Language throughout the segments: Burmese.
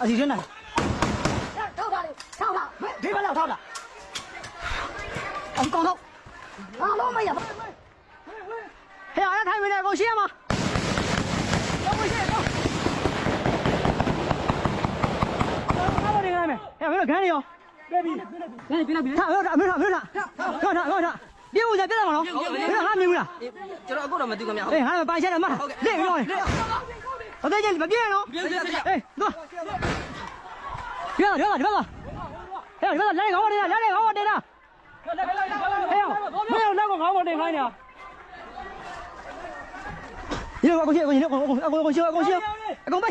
အစီရင်းနေထောက်ပါလေထောက်ပါ ဒီဘက်လောက်ထောက်တာအကောင်တော့ အားလုံးမရပါ ဟဲ့အားထိုင်နေကုန်ရှင်းရမှာတော့မရှိတော့အားလို့နေရမယ်ဟဲ့မင်းတို့ခန်းနေရောပြေးပြီထားတော့အမေထားပြေးဦးကြပြတ်တယ်မလားမင်းဟာမင်းဘူးလား ကျွန်တော်အခုတော့မသိခင်ဗျာ အေးဟာပိုင်ချက်တယ်မလားလေပြီးတော့ဟုတ်တယ်ကြည့်မပြေးနော်အေးသွားပြေးတော့ဒီဘက်ကဟဲ့ဒီဘက်ကလက်ကောင်းတင်တာလက်ကောင်းတင်တာဟဲ့မင်းလက်ကောင်းတင်ခိုင်းနေတာဒီလိုကိုရှိအကုန်ပတ်ရှင်ရတယ်ကုန်မ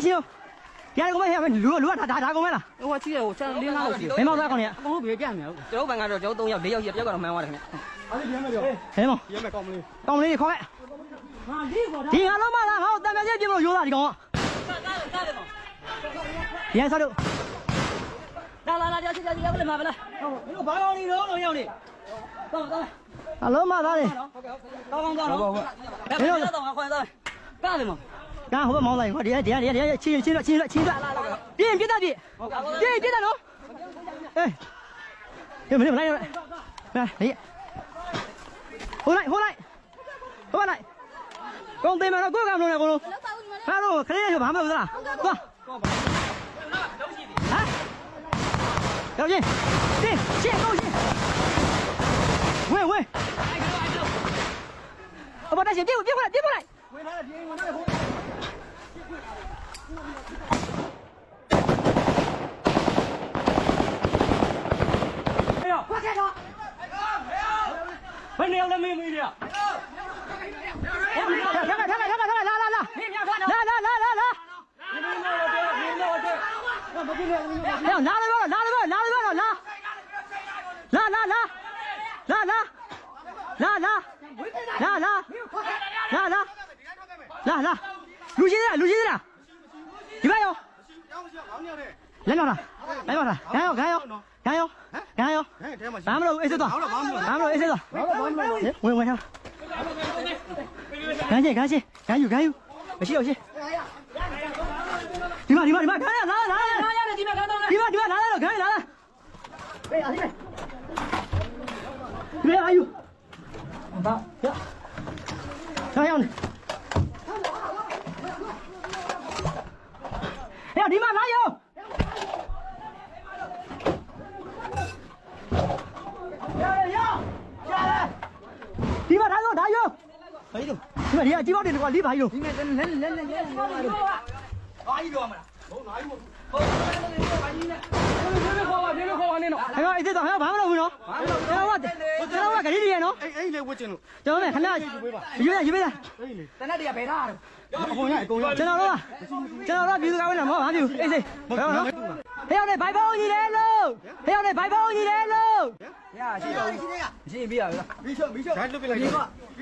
ဟဲ့လူကဒါကုန်မလား ဟိုချီရဟိုချန်လင်းလာလို့ရှိ ဘယ်မှာသွားကုန်လဲ အကုန်လုံးပြေးပြမယ်ကျွန်တော်ဘန်ကတော့ကျွန်တော်3ယောက်4ယောက်ရှိပြောက်ကတော့မှန်းသွားတယ်ခင်ဗျ ဟဲ့မောရဲမဲ့ကောင်းမလေးခေါ်ခဲ့ဒီငါလုံးမလားငါ့ကိုတံမြက်ပြမလို့ရိုးတာဒီကောင်ကရန်စားတို့ လာကြောက်ချစ်ရောက်လေမှာဗလား မင်းတို့ဘာကောင်းနေတော့လုံးရောက်နေအလုံးမသားတယ် ကောင်းသွားတော့ဟုတ်ဘယ်လိုတော့ခွဲသွားကားတယ်မ ကဟိုဘမောင်းလိုက်ဟောဒီချင်းပြင်းပြတ်တယ်ပြတ်တယ်နော်အေးမင်းလိုက်လာဟိုလိုက်ကောင်းတယ်မလားကိုကမလို့လေကိုလုံးဟာတော့ခလေးရဘာမှမဟုတ်လားသွားဟာရောက်ချင်းရှင်းကောင်းရှင်းဝဲအဘတာရှင်းပြေးလိုက်ဝင်လာပြေးဝင်လာဟိုခွက်ခဲ့တော့ ဘယ်နေအောင်လဲမင်းမင်းရလာလူကြီးလားဒီဘက်ရောလက်တော့လိုက်ပါလားဂန်းရောဘာမလို့အေးစေးသွားဝင်ထားဂန်းယူမရှိတော့ရှင်းဒီမှာဂန်းရလာရတယ်ဒီမှာကတော့ ဒီမှာလာတော့ဂန်းလာ ပေးရသေးတယ် ဒီအာယူဘာရအောင်ဒီမှာလာရောဒီမှာဒါရောဘာလို့ဒီမှာကြီးပေါက်တယ်ကွာလေးဘာကြီးလို့ ဒီမဲ့လဲအာကြီးတော့မလားဟုတ်နာကြီးမဟုတ်ခေါ်ပါနေတော့ ဟဲ့အေးတော့ဟဲ့ဘာမလုပ်ဘူးနော်ကျွန်တော်ကဂရီးရနော် အဲ့လေဝတ်ကျင်လို့ ကျွန်တော်နဲ့ခဏရေးပေးတာ တနက်တည်းကဘယ်ထားတော့ အကုန်ရအကုန်ရ ကျွန်တော်တို့ပြည်သူကဝင်လာမဟုတ်ဘာဖြစ်အေးစေးဟုတ်နော်ဟဲ့ရောက်နေဘိုင်ဘောကြီးလဲလို့ရရှိတော့ရှင်းပြရလား မီးချုပ်ဓာတ်လွတ်ပြလိုက်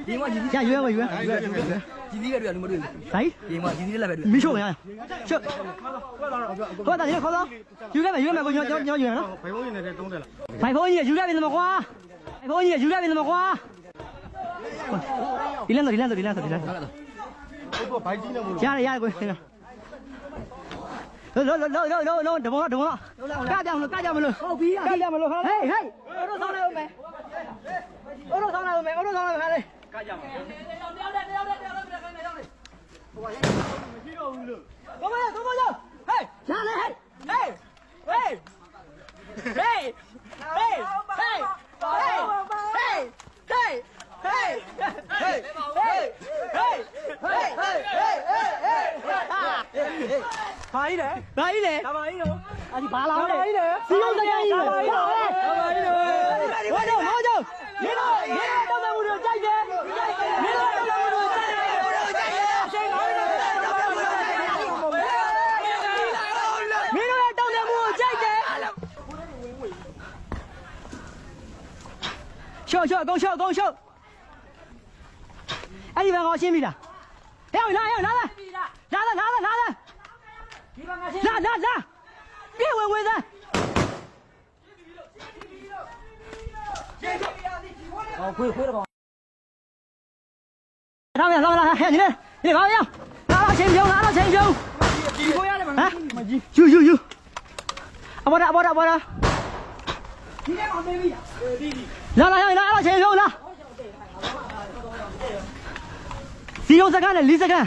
ဒီမှာဒီ ရရွေးဒီဒီကတွေ့လူမတွေ့ဘူး ဟိုင်း ဒီမှာဒီလက်ပဲတွေ့ မီးရှို့ရရှုပ်ဟောတာဒီခေါ်တော့ယူခဲ့မယ်ကိုညောယူရနော် ဘယ်ဘုံနေတယ်တုံးတယ်လား ဘိုင်ဘောကြီးယူခဲ့ပြီမကွာဒီလန်းတော့ဘိုက်ကြီးနေမို့ ရကိုလောတဘောကကြမလို့ ဟုတ်ပြီ ဟေးအိုးတို့ဆောင်လိုက်အောင်မယ်ဟာလေ ကကြမလို့ တယောက်တည်း လာဟဲ့ဘာကြီးလဲအဒီဘာလာလဲစီလုံးတရားကြီးဟောတော့မင်းတို့တောင်းတမှုတွေကြိုက်တယ်မင်းတို့တောင်းတမှုတွေကြိုက်တယ်အချိန်ကောင်းတယ်မင်းတို့ရဲ့တောင်းတမှုကိုကြိုက်တယ်ရှော့အကုန်ရှော့အဲ့ဒီဘန်ကောရှင်းပြီလားဟဲ့လာဒီမှာငါရှင်း လာပြေးဝင်သား ခွေးတော့ လာဟဲ့你来，你跑呀！拿到钱票， ယူအပေါ်တာလာအဲ့ချိန်ဖြုံးလာစီယုံစကန်နဲ့4စကန်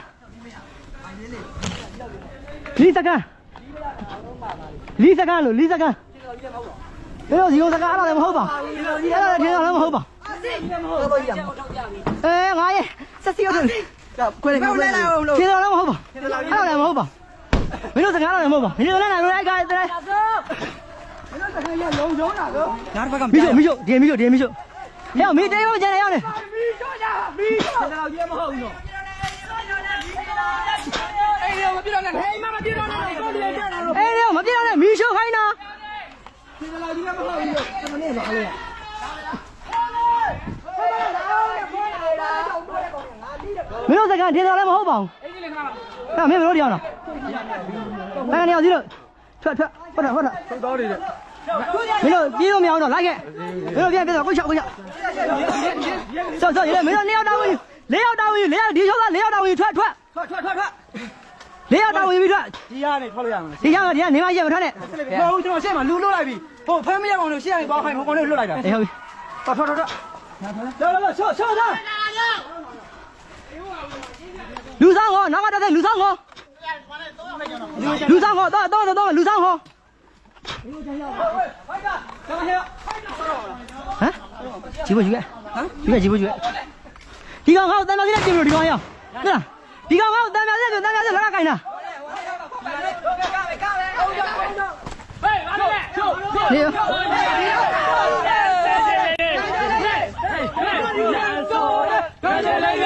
4စကန်လို့4စကန်တို့စီယုံစကန်အဲ့ဒါလည်းမဟုတ်ပါအဲ့ဒါလည်းထင်တော့လည်းမဟုတ်ပါငါရဲ့ဆက်စီရောက်တယ်ခွဲလိုက်ခွဲလိုက်ထင်တော့လည်းမဟုတ်ပါအဲ့ဒါလည်းမဟုတ်ပါမင်းတို့စကားလည်းမဟုတ်ပါမင်းတို့လည်းလိုက်ကားတဲ့哪儿不敢？မိရှုဒီမိရှုဟဲ့မင်းတေးဖို့ကျန်နေရောက်နေအေးရောမပြတော့နဲ့မိရှုခိုင်းတာမင်းတို့စကားထင်တော့လည်းမဟုတ်ပါဘူးအဲ့မင်းမလို့တရားတော့အဲ့ကနေရောက်စီလို့ထွက်ဟုတ်တာတောင်းနေတယ် မင်းတို့ပြေးလို့မရအောင်တော့လိုက်ခဲ့မင်းတို့ပြန်ပြေးတော့ကိုချဆော့မင်းတို့4ယောက်တောင်းဝင်4ယောက်တောင်းဝင်4ယောက်ဒီချောသား4ယောက်တောင်းဝင်ထွက်4ယောက်တောင်းဝင်ပြီးထွက် ဒီရနေထွက်လို့ရမှာ ဒီရောက်ဒီကနေမရက်မထွက်နဲ့ မဟုတ်ဘူးကျွန်တော်ရှေ့မှာလူလွတ်လိုက်ပြီဟိုဖမ်းမရအောင်လို့ရှေ့ကနေသွားခိုင်းဟိုကောင်လေးလွတ်လိုက်တာ အေးဟုတ်ပြီ ထွက်လောဆော့သား လူဆောင်ဟောနောက်ကတက်လူဆောင်ဟောလူဆောင်ဟောတော့လူဆောင်ဟောဟမ်ကြည့်ဖို့ယူခဲ့ကြည့်ဖို့ယူခဲ့ဒီကောင်ဟောတမ်းများစီနဲ့ကြည့်လို့ဒီကောင်ရောဟုတ်လားဒီကောင်ဟောတမ်းများစီလာခိုင်းတာနေရော